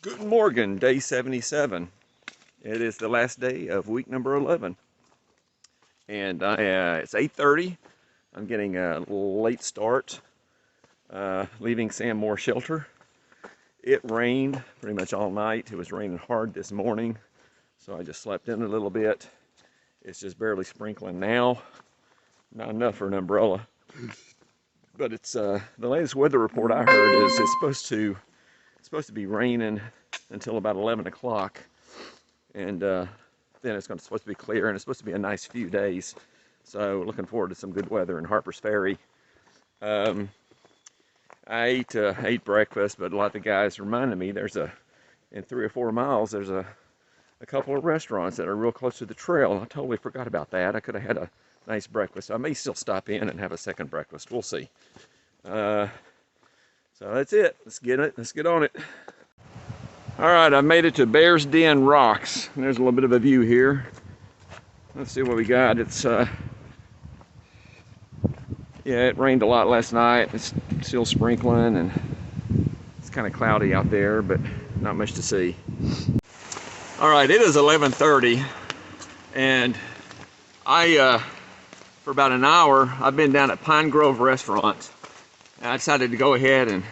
Guten Morgen, day 77. It is the last day of week number 11. And it's 8:30. I'm getting a late start, leaving Sam Moore Shelter. It rained pretty much all night. It was raining hard this morning, so I just slept in a little bit. It's just barely sprinkling now. Not enough for an umbrella. But it's the latest weather report I heard is it's supposed to be raining until about 11 o'clock, and then it's supposed to be clear, and it's supposed to be a nice few days. So looking forward to some good weather in Harpers Ferry. I ate breakfast, but a lot of the guys reminded me in 3 or 4 miles there's a couple of restaurants that are real close to the trail. I totally forgot about that. I could have had a nice breakfast. I may still stop in and have a second breakfast. We'll see. So that's it. Let's get on it. All right, I made it to Bear's Den Rocks. There's a little bit of a view here. Let's see what we got. It's yeah, it rained a lot last night. It's still sprinkling, and it's kind of cloudy out there, but not much to see. All right, it is 11:30, and for about an hour, I've been down at Pine Grove Restaurant. I decided to go ahead and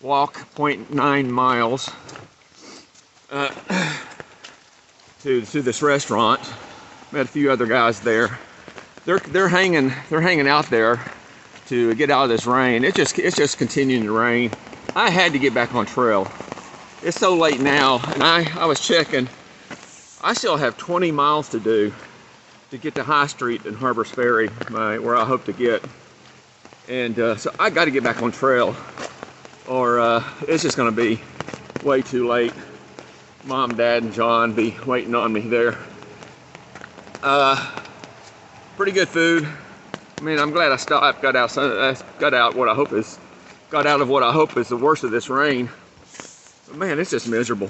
walk 0.9 miles to this restaurant. Met a few other guys there. They're hanging out there to get out of this rain. It's just continuing to rain. I had to get back on trail. It's so late now, and I was checking. I still have 20 miles to do to get to High Street in Harpers Ferry, where I hope to get. And so I got to get back on trail, or it's just going to be way too late. Mom, Dad, and John be waiting on me there. Pretty good food. I mean, I'm glad I stopped, got out of what I hope is the worst of this rain. But man, it's just miserable.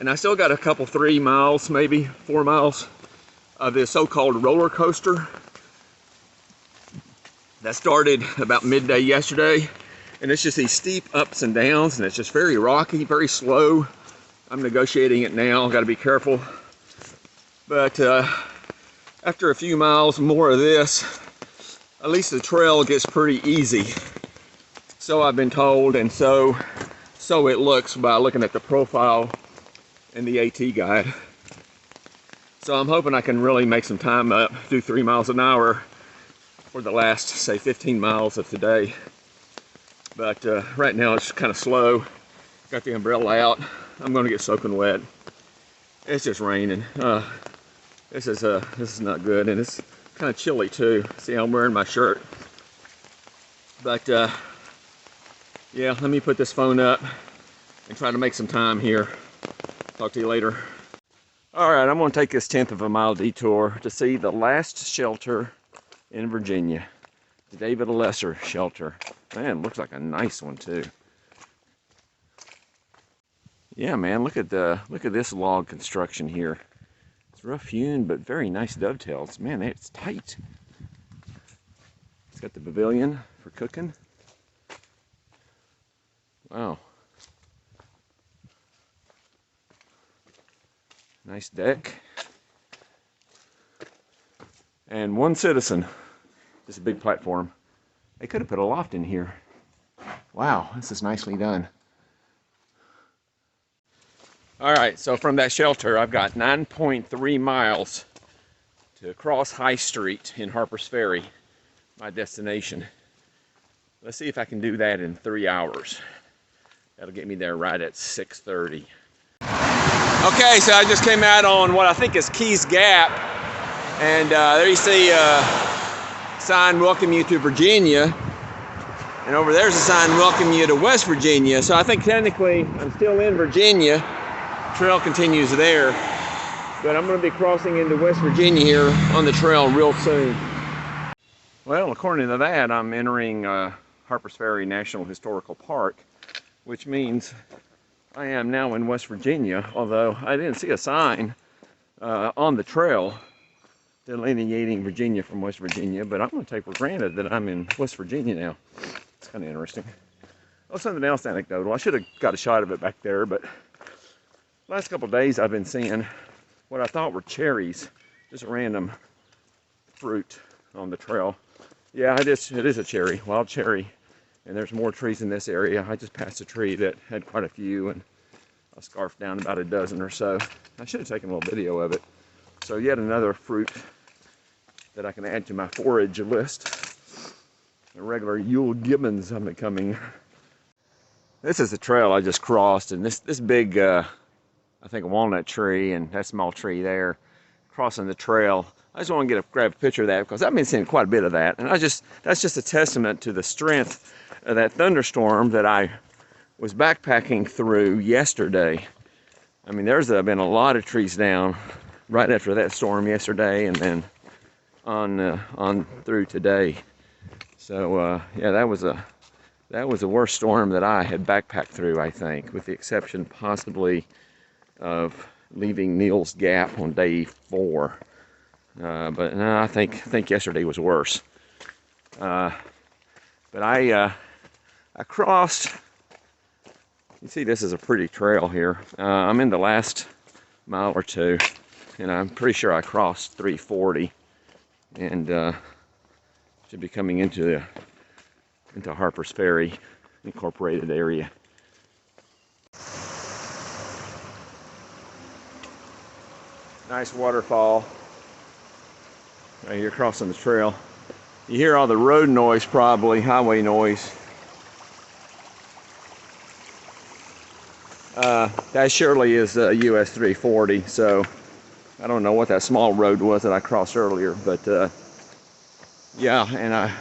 And I still got a couple, 3 miles, maybe 4 miles of this so-called roller coaster that started about midday yesterday. And it's just these steep ups and downs, and it's just very rocky, very slow. I'm negotiating it now, got to be careful. But after a few miles more of this, at least the trail gets pretty easy. So I've been told, and so it looks by looking at the profile and the AT guide. So I'm hoping I can really make some time up, do 3 miles an hour for the last, say, 15 miles of today. But right now it's kind of slow. Got the umbrella out. I'm going to get soaking wet. It's just raining. This is not good, and it's kind of chilly too. See, I'm wearing my shirt. But yeah, let me put this phone up and try to make some time here. Talk to you later. All right, I'm going to take this 1/10 of a mile detour to see the last shelter in Virginia, the David Lesser shelter. Man, looks like a nice one too. Yeah, man, look at this log construction here. It's rough hewn, but very nice dovetails. Man, it's tight. It's got the pavilion for cooking. Wow. Nice deck. And one citizen. Just a big platform. They could have put a loft in here. Wow, this is nicely done. All right, so from that shelter, I've got 9.3 miles to cross High Street in Harpers Ferry, my destination. Let's see if I can do that in 3 hours. That'll get me there right at 6:30. Okay, so I just came out on what I think is Keys Gap, and there you see a sign welcome you to Virginia, and over there's a sign welcome you to West Virginia. So I think technically I'm still in Virginia. Trail continues there, but I'm going to be crossing into West Virginia here on the trail real soon. Well, according to that, I'm entering Harpers Ferry National Historical Park, which means I am now in West Virginia, although I didn't see a sign on the trail delineating Virginia from West Virginia, but I'm going to take for granted that I'm in West Virginia now. It's kind of interesting. Oh, something else anecdotal. I should have got a shot of it back there, but last couple of days I've been seeing what I thought were cherries, just random fruit on the trail. Yeah, it is a cherry, wild cherry, and there's more trees in this area. I just passed a tree that had quite a few, and I scarfed down about a dozen or so. I should have taken a little video of it. So yet another fruit that I can add to my forage list. The regular Yule Gibbons I'm becoming. This is the trail I just crossed, and this big, I think, a walnut tree and that small tree there, crossing the trail. I just want to grab a picture of that because I've been seeing quite a bit of that, and that's just a testament to the strength of that thunderstorm that I was backpacking through yesterday. I mean, there's been a lot of trees down right after that storm yesterday, and then on through today. So yeah, that was the worst storm that I had backpacked through, I think, with the exception possibly of leaving Neil's Gap on day 4. But no, I think yesterday was worse. But I crossed. You see, this is a pretty trail here. I'm in the last mile or two, and I'm pretty sure I crossed 340, and should be coming into Harpers Ferry incorporated area. Nice waterfall right here crossing the trail. You hear all the road noise, probably highway noise. That surely is US 340, so I don't know what that small road was that I crossed earlier, but yeah, and I'm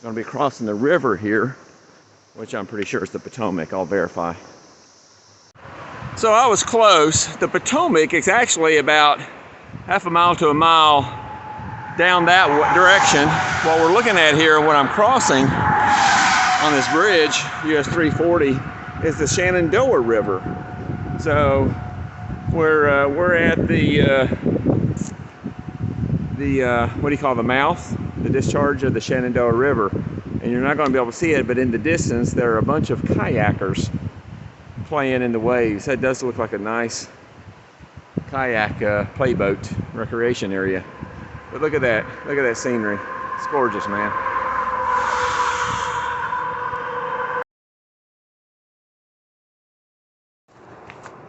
going to be crossing the river here, which I'm pretty sure is the Potomac. I'll verify. So I was close. The Potomac is actually about half a mile to a mile down that direction. What we're looking at here, what I'm crossing on this bridge, US 340, is the Shenandoah River. So we're at the what do you call the mouth, the discharge of the Shenandoah River, and you're not going to be able to see it, but in the distance there are a bunch of kayakers playing in the waves. That does look like a nice kayak playboat recreation area. But look at that scenery. It's gorgeous, man.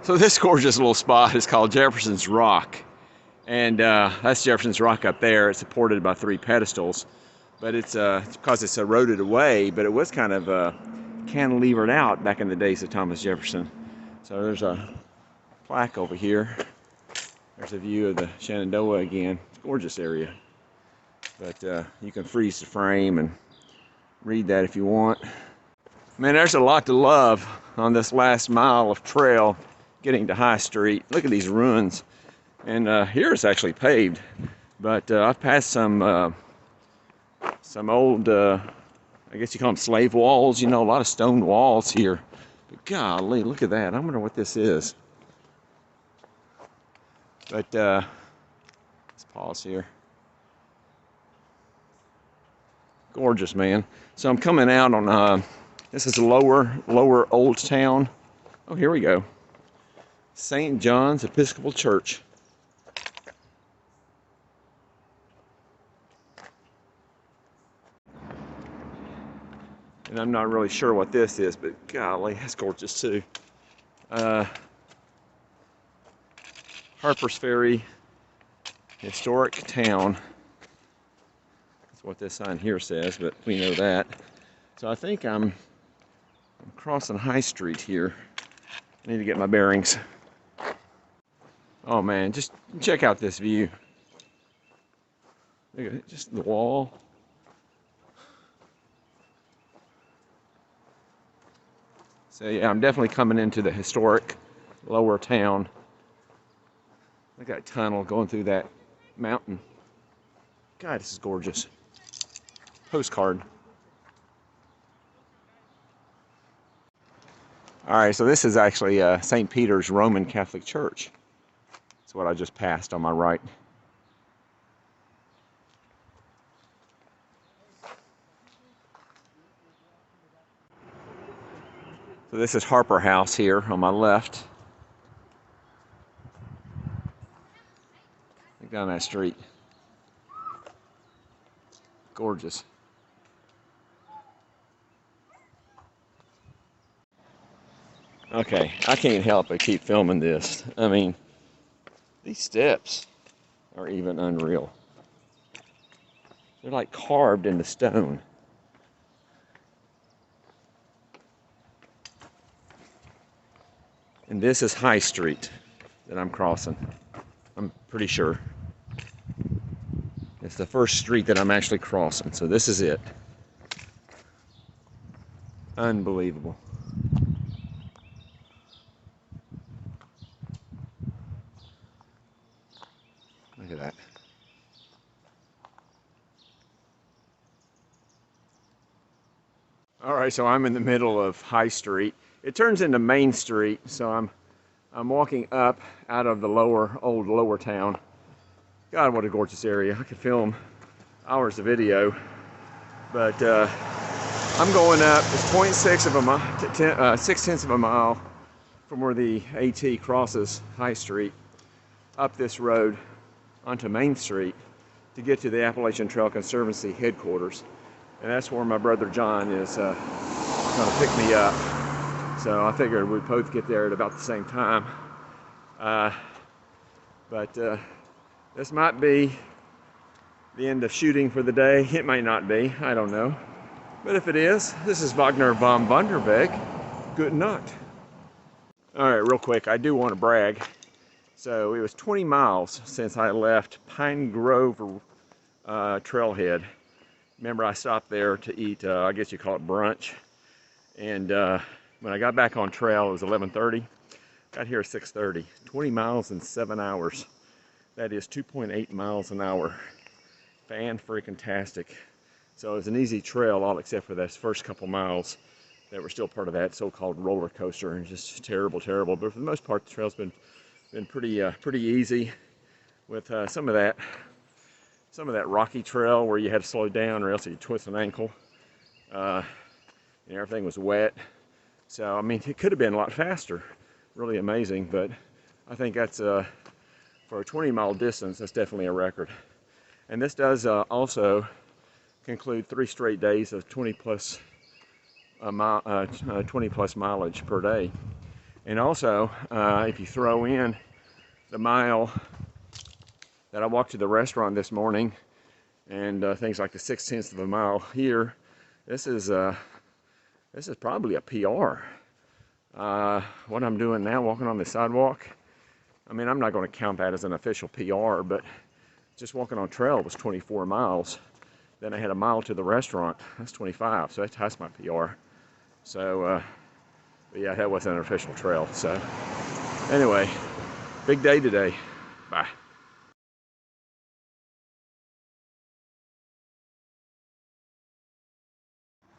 So this gorgeous little spot is called Jefferson's Rock, and that's Jefferson's Rock up there. It's supported by 3 pedestals, but it's because it's eroded away, but it was kind of cantilevered out back in the days of Thomas Jefferson. So there's a plaque over here. There's a view of the Shenandoah again. It's a gorgeous area, but you can freeze the frame and read that if you want. Man, there's a lot to love on this last mile of trail getting to High Street. Look at these ruins, and here it's actually paved, but I've passed some old, I guess you call them slave walls. You know, a lot of stone walls here. But golly, look at that. I wonder what this is. But let's pause here. Gorgeous, man. So I'm coming out on this is lower Old Town. Oh, here we go. St. John's Episcopal Church. And I'm not really sure what this is, but golly, that's gorgeous too. Harpers Ferry, historic town. That's what this sign here says, but we know that. So I think I'm crossing High Street here. I need to get my bearings. Oh man, just check out this view. Look at it, just the wall. So yeah, I'm definitely coming into the historic lower town. Look at that tunnel going through that mountain. God, this is gorgeous. Postcard. All right, so this is actually St. Peter's Roman Catholic Church. That's what I just passed on my right. So this is Harper House here on my left. Look down that street. Gorgeous. Okay, I can't help but keep filming this. I mean, these steps are even unreal. They're like carved into stone. And this is High Street that I'm crossing. I'm pretty sure. It's the first street that I'm actually crossing, so this is it. Unbelievable. Look at that. All right, so I'm in the middle of High Street. It turns into Main Street, so I'm walking up out of the old lower town. God, what a gorgeous area. I could film hours of video, but I'm going up. It's 0.6 of a mile, 0.6 of a mile from where the AT crosses High Street up this road onto Main Street to get to the Appalachian Trail Conservancy headquarters. And that's where my brother John is going to pick me up. So I figured we'd both get there at about the same time. But this might be the end of shooting for the day. It might not be, I don't know. But if it is, this is Wagner von Wunderweg. Good night. All right, real quick, I do want to brag. So it was 20 miles since I left Pine Grove Trailhead. Remember, I stopped there to eat, I guess you call it brunch. And when I got back on trail, it was 11:30. Got here at 6:30. 20 miles in 7 hours. That is 2.8 miles an hour. Fan-freaking-tastic. So it was an easy trail, all except for those first couple miles that were still part of that so-called roller coaster, and just terrible, terrible. But for the most part, the trail's been pretty easy, with some of that rocky trail where you had to slow down or else you'd twist an ankle. And everything was wet. So I mean, it could have been a lot faster. Really amazing, but I think that's for a 20-mile distance, that's definitely a record. And this does also conclude 3 straight days of 20 plus mileage per day. And also, if you throw in the mile that I walked to the restaurant this morning, and things like the 0.6 of a mile here, this is probably a PR. What I'm doing now, walking on the sidewalk, I mean, I'm not going to count that as an official PR, but just walking on trail was 24 miles. Then I had a mile to the restaurant. That's 25, so that's my PR. So, but yeah, that wasn't an official trail. So, anyway, big day today. Bye.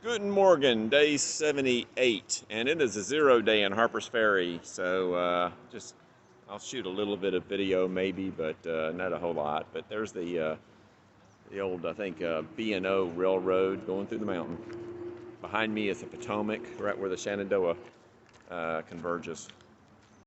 Guten Morgen, day 78, and it is a 0 day in Harpers Ferry. So, I'll shoot a little bit of video maybe, but not a whole lot. But there's the old, I think, B&O Railroad going through the mountain. Behind me is the Potomac, right where the Shenandoah converges.